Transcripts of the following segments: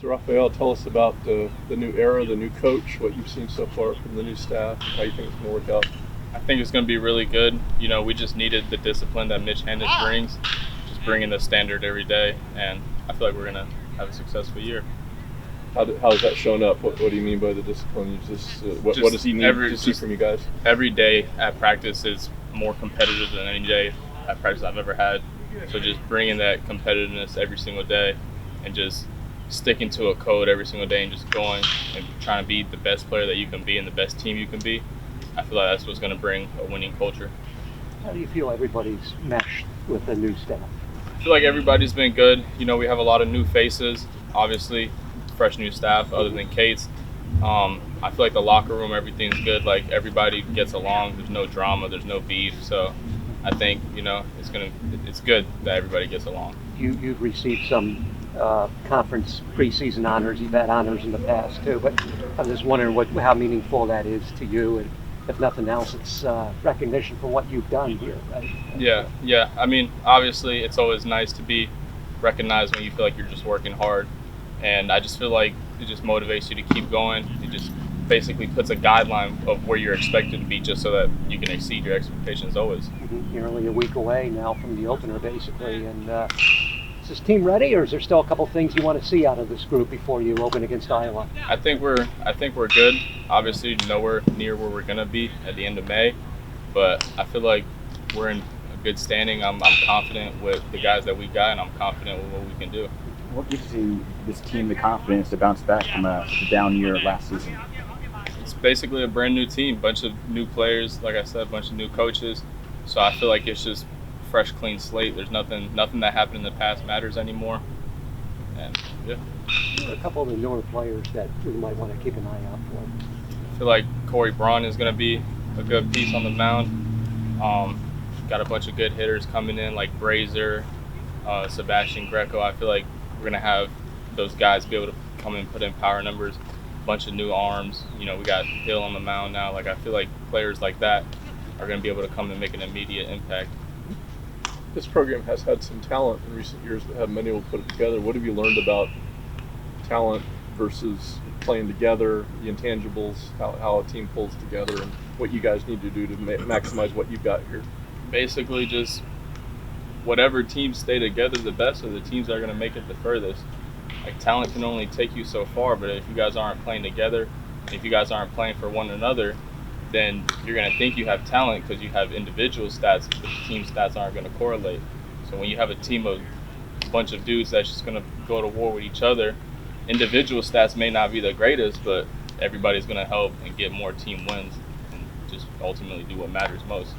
So Rafael, tell us about the new era, the new coach, what you've seen so far from the new staff, how you think it's going to work out. I think it's going to be really good. We just needed the discipline that Mitch Hannahs brings, just bringing the standard every day, and I feel like we're going to have a successful year. How's that shown up? What do you mean by the discipline? You what does he need to see from you guys? Every day at practice is more competitive than any day at practice I've ever had. So just bringing that competitiveness every single day and just sticking to a code every single day and just going and trying to be the best player that you can be and the best team you can be, I feel like that's what's going to bring a winning culture. How do you feel everybody's meshed with the new staff? I feel like everybody's been good. We have a lot of new faces, obviously, fresh new staff other than Kate's. I feel like the locker room, everything's good. Like, everybody gets along. There's no drama. There's no beef. So I think, it's good that everybody gets along. You've received some conference preseason honors. You've had honors in the past too, but I'm just wondering how meaningful that is to you, and if nothing else, it's recognition for what you've done here, right? Yeah. I mean, obviously, it's always nice to be recognized when you feel like you're just working hard, and I just feel like it just motivates you to keep going. It just basically puts a guideline of where you're expected to be, just so that you can exceed your expectations always. Mm-hmm. You're only a week away now from the opener, basically, and is this team ready, or is there still a couple things you want to see out of this group before you open against Iowa? I think we're good. Obviously, nowhere near where we're gonna be at the end of May, but I feel like we're in a good standing. I'm confident with the guys that we got, and I'm confident with what we can do. What gives this team the confidence to bounce back from a down year last season? It's basically a brand new team, bunch of new players, like I said, a bunch of new coaches. So I feel like it's just fresh, clean slate. There's nothing that happened in the past matters anymore. And yeah. There are a couple of the newer players that we might want to keep an eye out for. I feel like Corey Braun is going to be a good piece on the mound. Got a bunch of good hitters coming in, like Brazier, Sebastian Greco. I feel like we're going to have those guys be able to come and put in power numbers. A bunch of new arms. We got Hill on the mound now. Like, I feel like players like that are going to be able to come and make an immediate impact. This program has had some talent in recent years that haven't been able to put it together. What have you learned about talent versus playing together, the intangibles, how a team pulls together, and what you guys need to do to maximize what you've got here? Basically, just whatever teams stay together the best are the teams that are going to make it the furthest. Like, talent can only take you so far, but if you guys aren't playing together, if you guys aren't playing for one another, then you're going to think you have talent because you have individual stats, but the team stats aren't going to correlate. So when you have a team of a bunch of dudes that's just going to go to war with each other, individual stats may not be the greatest, but everybody's going to help and get more team wins and just ultimately do what matters most.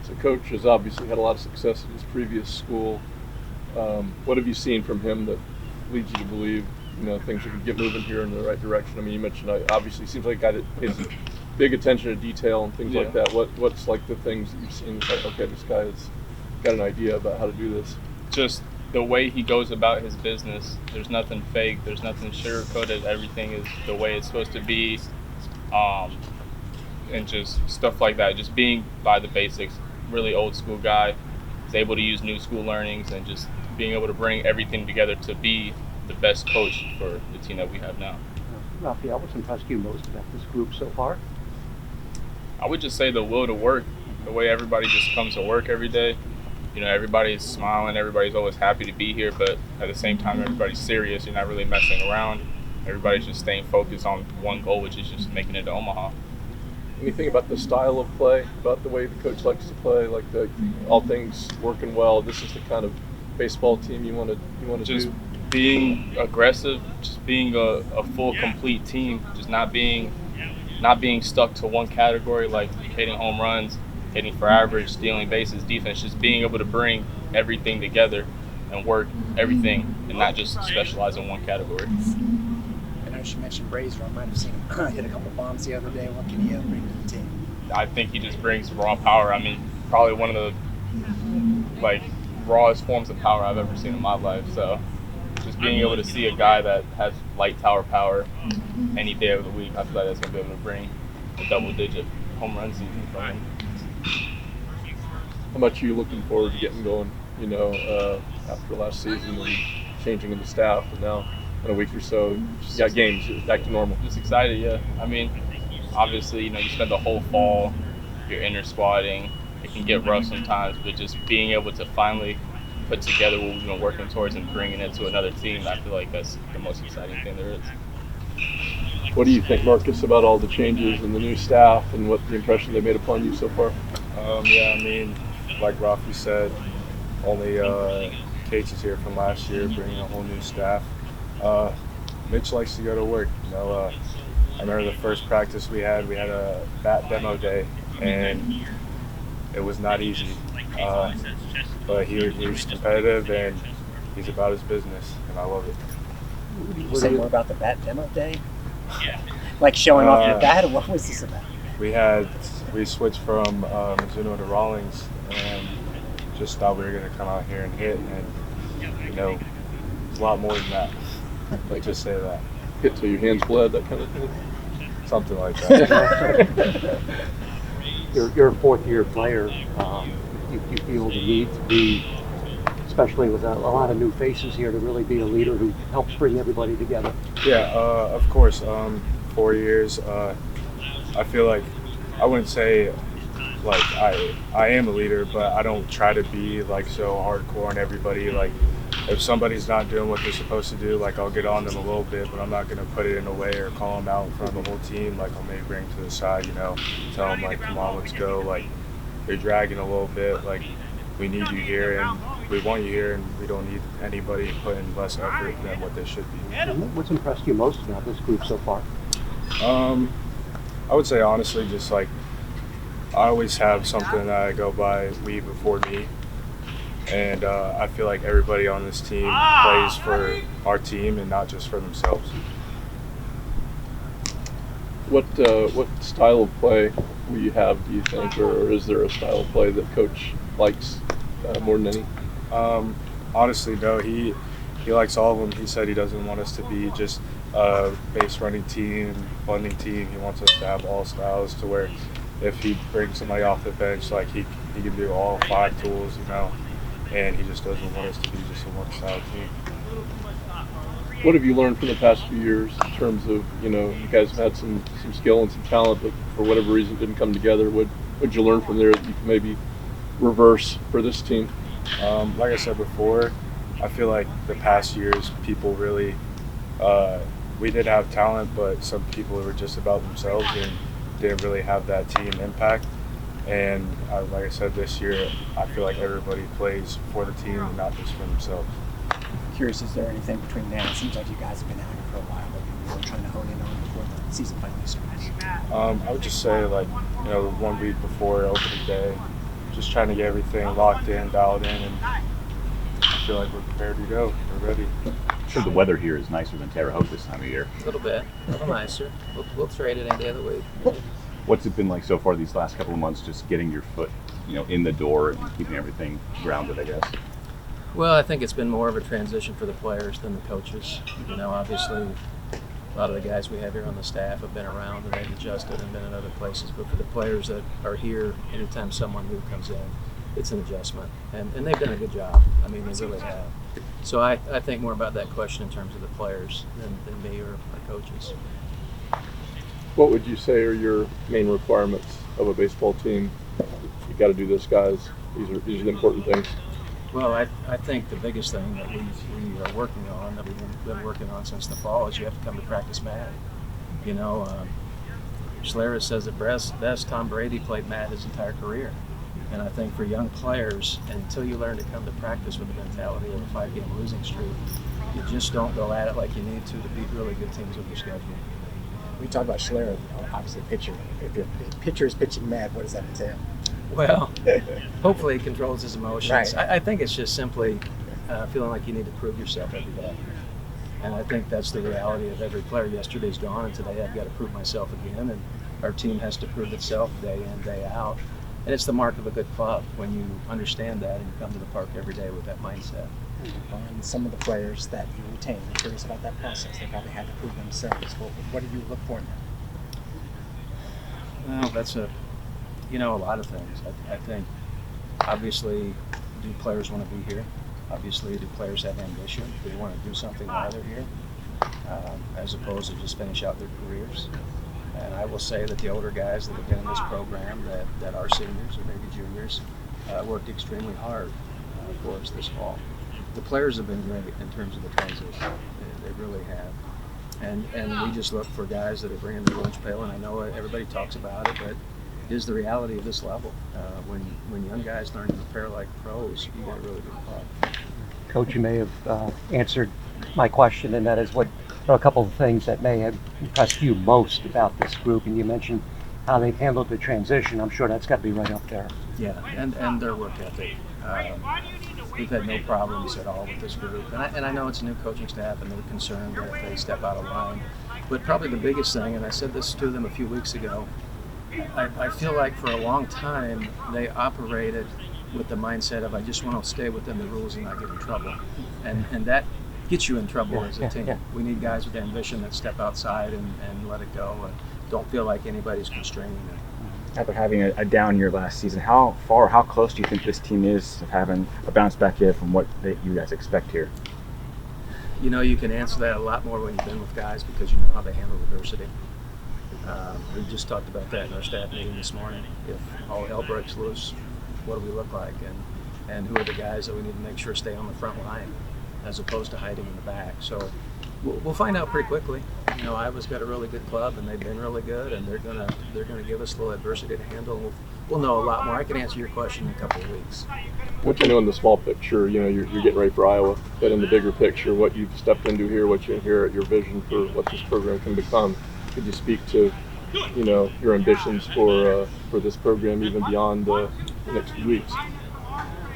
So Coach has obviously had a lot of success in his previous school. What have you seen from him that leads you to believe things are going to get moving here in the right direction? I mean, you mentioned obviously seems like a guy that pays big attention to detail and things like that. What's like the things that you've seen? Like, okay, this guy has got an idea about how to do this. Just the way he goes about his business. There's nothing fake. There's nothing sugar-coated. Everything is the way it's supposed to be, and just stuff like that. Just being by the basics. Really old school guy. He's able to use new school learnings and just being able to bring everything together to be the best coach for the team that we have now. Rafael, what's impressed you most about this group so far? I would just say the will to work, the way everybody just comes to work every day. Everybody's smiling, everybody's always happy to be here, but at the same time, everybody's serious. You're not really messing around. Everybody's just staying focused on one goal, which is just making it to Omaha. Anything about the style of play, about the way the coach likes to play, like all things working well? This is the kind of baseball team you want to just do. Being aggressive, just being a full, complete team, just not being stuck to one category, like hitting home runs, hitting for average, stealing bases, defense, just being able to bring everything together and work everything and not just specialize in one category. I know she mentioned Brazier. I might have seen him hit a couple bombs the other day. What can he bring to the team? I think he just brings raw power. I mean, probably one of the rawest forms of power I've ever seen in my life. So just being able to see a guy that has light tower power any day of the week, I feel like that's going to be able to bring a double-digit home run season for him. How much are you looking forward to getting going, after last season and changing in the staff, and now in a week or so, you got games back to normal. Just excited, yeah. I mean, obviously, you spend the whole fall, you're inner squatting. It can get rough sometimes, but just being able to finally put together what we've been working towards and bringing it to another team, I feel like that's the most exciting thing there is. What do you think, Marcus, about all the changes and the new staff and what the impression they made upon you so far? Yeah, I mean, like Rafi said, only Cage is here from last year, bringing a whole new staff. Mitch likes to go to work. I remember the first practice we had a bat demo day, and it was not easy. But he's competitive and he's about his business, and I love it. Can you say more about the bat demo day? Like showing off your bat, or what was this about? We switched from Mizuno to Rawlings, and just thought we were going to come out here and hit, and it's a lot more than that. Like, just say that. Hit till your hands bled, that kind of thing? Something like that. You're a fourth-year player. You feel the need to be, especially with a lot of new faces here, to really be a leader who helps bring everybody together. Yeah, of course. 4 years. I feel like I wouldn't say like I am a leader, but I don't try to be like so hardcore on everybody. Like, if somebody's not doing what they're supposed to do, like, I'll get on them a little bit, but I'm not going to put it in a way or call them out in front of the whole team. Like, I'll maybe bring them to the side, tell them, like, come on, let's go. Like, you're dragging a little bit. Like, we need you here, and we want you here, and we don't need anybody putting less effort than what they should be. What's impressed you most about this group so far? I would say, honestly, just, like, I always have something that I go by, we before me. And I feel like everybody on this team plays for our team and not just for themselves. What style of play will you have, do you think, or is there a style of play that Coach likes more than any? Honestly, no. He likes all of them. He said he doesn't want us to be just a base running team, funding team. He wants us to have all styles, to where if he brings somebody off the bench, like, he can do all 5 tools, and he just doesn't want us to be just a one-style team. What have you learned from the past few years in terms of, you guys have had some skill and some talent, but for whatever reason didn't come together? What'd you learn from there that you can maybe reverse for this team? Like I said before, I feel like the past years, people really, we did have talent, but some people were just about themselves and didn't really have that team impact. And like I said, this year, I feel like everybody plays for the team and not just for themselves. Curious, is there anything between now? It seems like you guys have been out here for a while, but you were trying to hone in on before the season finally starts. I would just say, like, 1 week before opening day, just trying to get everything locked in, dialed in, and I feel like we're prepared to go. We're ready. I'm sure the weather here is nicer than Terre Haute this time of year. A little bit, a little nicer. We'll trade it any day of the week. What's it been like so far these last couple of months, just getting your foot, in the door and keeping everything grounded, I guess? Well, I think it's been more of a transition for the players than the coaches. Obviously, a lot of the guys we have here on the staff have been around and they've adjusted and been in other places. But for the players that are here, anytime someone new comes in, it's an adjustment. And they've done a good job. I mean, they really have. So I think more about that question in terms of the players than me or my coaches. What would you say are your main requirements of a baseball team? You got to do this, guys. These are the important things. Well, I think the biggest thing that we are working on, that we've been working on since the fall, is you have to come to practice mad. Schlereth says it best, Tom Brady played mad his entire career. And I think for young players, until you learn to come to practice with the mentality of a 5-game losing streak, you just don't go at it like you need to beat really good teams with your schedule. We talk about Schlereth, obviously pitcher. If your pitcher is pitching mad, what does that entail? Well, hopefully he controls his emotions. Right. I think it's just simply feeling like you need to prove yourself every day. And I think that's the reality of every player. Yesterday's gone, and today I've got to prove myself again. And our team has to prove itself day in, day out. And it's the mark of a good club when you understand that and you come to the park every day with that mindset. And some of the players that you retain, I'm curious about that process. They probably had to prove themselves. What do you look for in them? Well, that's a lot of things. I think, obviously, do players want to be here? Obviously, the players have ambition. They want to do something while they're here, as opposed to just finish out their careers. And I will say that the older guys that have been in this program, that are seniors or maybe juniors, worked extremely hard for us this fall. The players have been great in terms of the transition. They really have. And we just look for guys that are bringing the lunch pail, and I know everybody talks about it, but it is the reality of this level. When young guys learn to prepare like pros, you got a really good club. Coach, you may have answered my question, and that is what are a couple of things that may have impressed you most about this group, and you mentioned how they've handled the transition. I'm sure that's got to be right up there. Yeah, and their work ethic. We've had no problems at all with this group, and I know it's a new coaching staff, and they're concerned that if they step out of line. But probably the biggest thing, and I said this to them a few weeks ago, I feel like for a long time they operated with the mindset of I just want to stay within the rules and not get in trouble, and that gets you in trouble as a team. We need guys with ambition that step outside and let it go, and don't feel like anybody's constraining them. After having a down year last season, how close do you think this team is of having a bounce back year from what you guys expect here? You know, you can answer that a lot more when you've been with guys because you know how they handle adversity. We just talked about that in our staff meeting this morning. If all hell breaks loose, what do we look like? And who are the guys that we need to make sure stay on the front line as opposed to hiding in the back? So we'll find out pretty quickly. You know, Iowa's got a really good club, and they've been really good, and they're gonna give us a little adversity to handle. We'll know a lot more. I can answer your question in a couple of weeks. What you know in the small picture, you know, you're getting ready for Iowa, but in the bigger picture, what you've stepped into here, what you inherit, your vision for what this program can become. Could you speak to, you know, your ambitions for this program even beyond the next few weeks?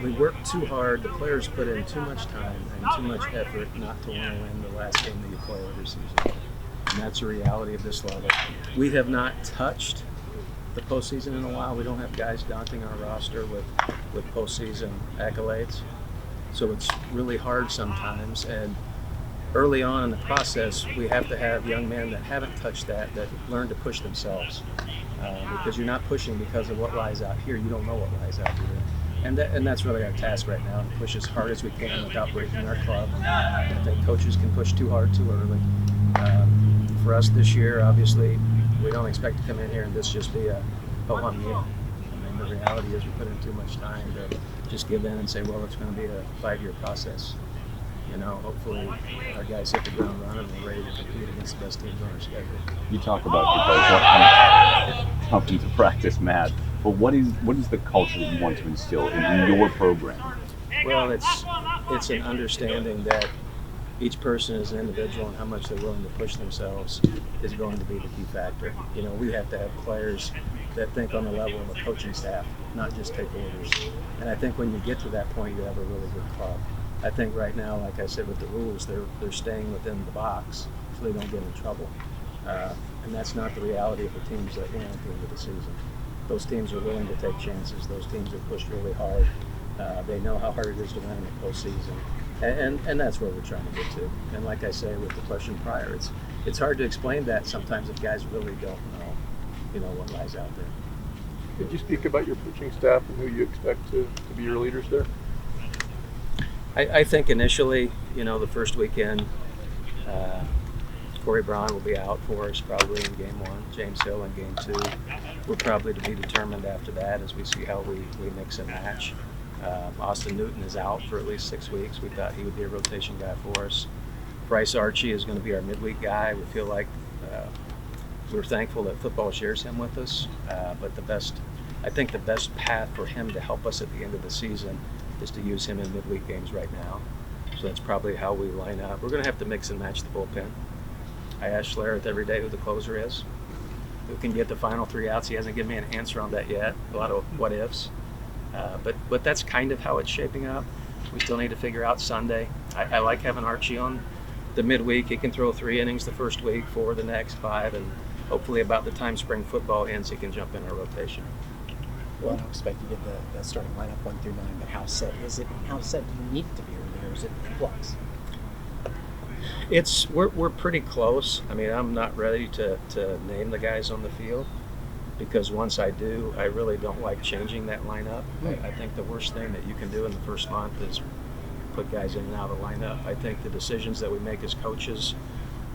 We worked too hard. The players put in too much time and too much effort not to want to win the last game that you play every season. And that's the reality of this level. We have not touched the postseason in a while. We don't have guys daunting our roster with postseason accolades. So it's really hard sometimes. And early on in the process, we have to have young men that haven't touched that learn to push themselves. Because you're not pushing because of what lies out here. You don't know what lies out here. And that's really our task right now, to push as hard as we can without breaking our club. I think coaches can push too hard too early. For us this year, obviously, we don't expect to come in here and this just be a ho-hum meal. I mean, the reality is we put in too much time to just give in and say, well, it's going to be a 5-year process. You know, hopefully our guys hit the ground running and we're ready to compete against the best teams on our schedule. You talk about you guys coming to practice mad, but what is the culture that you want to instill in your program? Well, it's an understanding that each person is an individual, and how much they're willing to push themselves is going to be the key factor. You know, we have to have players that think on the level of a coaching staff, not just take orders. And I think when you get to that point, you have a really good club. I think right now, like I said, with the rules, they're staying within the box so they don't get in trouble. And that's not the reality of the teams that win at the end of the season. Those teams are willing to take chances. Those teams have pushed really hard. They know how hard it is to win in the postseason. And that's where we're trying to get to. And like I say with the question prior, it's hard to explain that sometimes if guys really don't know, you know, what lies out there. Could you speak about your coaching staff and who you expect to be your leaders there? I think initially, you know, the first weekend, Corey Braun will be out for us probably in game 1. James Hill in game 2. We're probably to be determined after that as we see how we mix and match. Austin Newton is out for at least 6 weeks. We thought he would be a rotation guy for us. Bryce Archie is going to be our midweek guy. We feel like we're thankful that football shares him with us. But I think the best path for him to help us at the end of the season is to use him in midweek games right now. So that's probably how we line up. We're going to have to mix and match the bullpen. I ask Schlereth every day who the closer is, who can get the final 3 outs. He hasn't given me an answer on that yet. A lot of what ifs. But that's kind of how it's shaping up. We still need to figure out Sunday. I like having Archie on the midweek. He can throw 3 innings the first week, 4 the next, 5, and hopefully about the time spring football ends, he can jump in our rotation. Well, I don't expect you to get the starting lineup 1 through 9, but how set is it, and how set do you need it to be, or is it in flux? We're pretty close. I mean, I'm not ready to name the guys on the field because once I do, I really don't like changing that lineup. I think the worst thing that you can do in the first month is put guys in and out of the lineup. I think the decisions that we make as coaches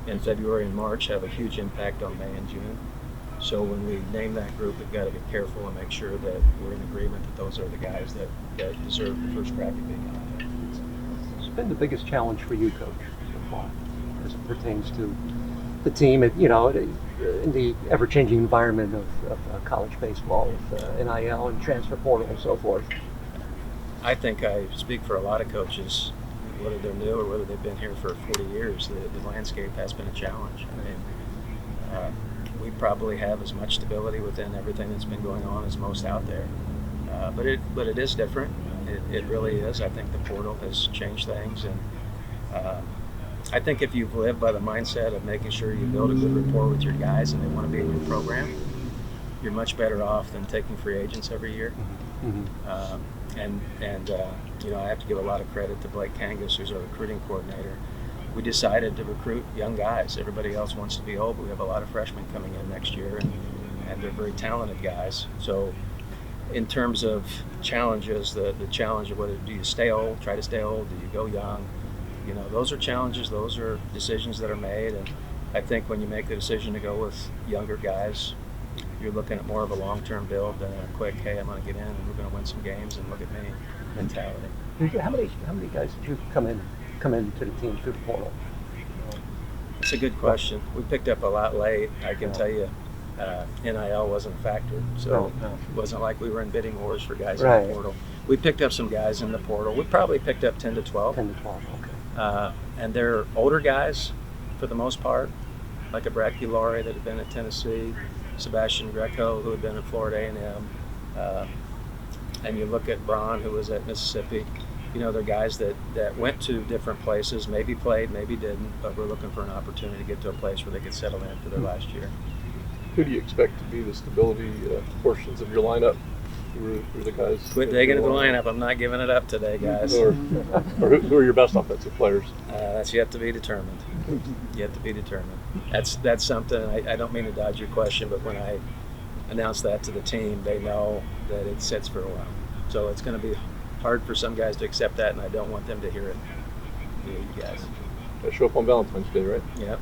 in February and March have a huge impact on May and June. So when we name that group, we've got to be careful and make sure that we're in agreement that those are the guys that deserve the first crack at being out there. What's been the biggest challenge for you, Coach, so far, as it pertains to the team, in the ever-changing environment of college baseball with NIL and transfer portal and so forth? I think I speak for a lot of coaches, whether they're new or whether they've been here for 40 years. The landscape has been a challenge. I mean, we probably have as much stability within everything that's been going on as most out there. But it is different. It really is. I think the portal has changed things, and I think if you've lived by the mindset of making sure you build a good rapport with your guys and they want to be in your program, you're much better off than taking free agents every year. I have to give a lot of credit to Blake Kangas, who's our recruiting coordinator. We decided to recruit young guys. Everybody else wants to be old, but we have a lot of freshmen coming in next year, and they're very talented guys. So in terms of challenges, the challenge of whether do you stay old, try to stay old, do you go young, those are challenges, those are decisions that are made. And I think when you make the decision to go with younger guys, you're looking at more of a long-term build than a quick, hey, I'm going to get in and we're going to win some games and look at me mentality. How many guys did you come into the team through the portal? It's a good question. We picked up a lot late. I can tell you, NIL wasn't a factor, so it wasn't like we were in bidding wars for guys in the portal. We picked up some guys in the portal. We probably picked up 10 to 12. 10 to 12, okay. And they're older guys for the most part, like a Brad Gilari that had been at Tennessee, Sebastian Greco, who had been at Florida A&M, and you look at Braun, who was at Mississippi. They're guys that went to different places, maybe played, maybe didn't, but we're looking for an opportunity to get to a place where they could settle in for their last year. Who do you expect to be the stability portions of your lineup? Who are the guys? Quit digging at the lineup. I'm not giving it up today, guys. Or who are your best offensive players? That's yet to be determined. Yet to be determined. That's something, I don't mean to dodge your question, but when I announce that to the team, they know that it sits for a while. So it's going to be hard for some guys to accept that, and I don't want them to hear it. You guys. They show up on Valentine's Day, right? Yep.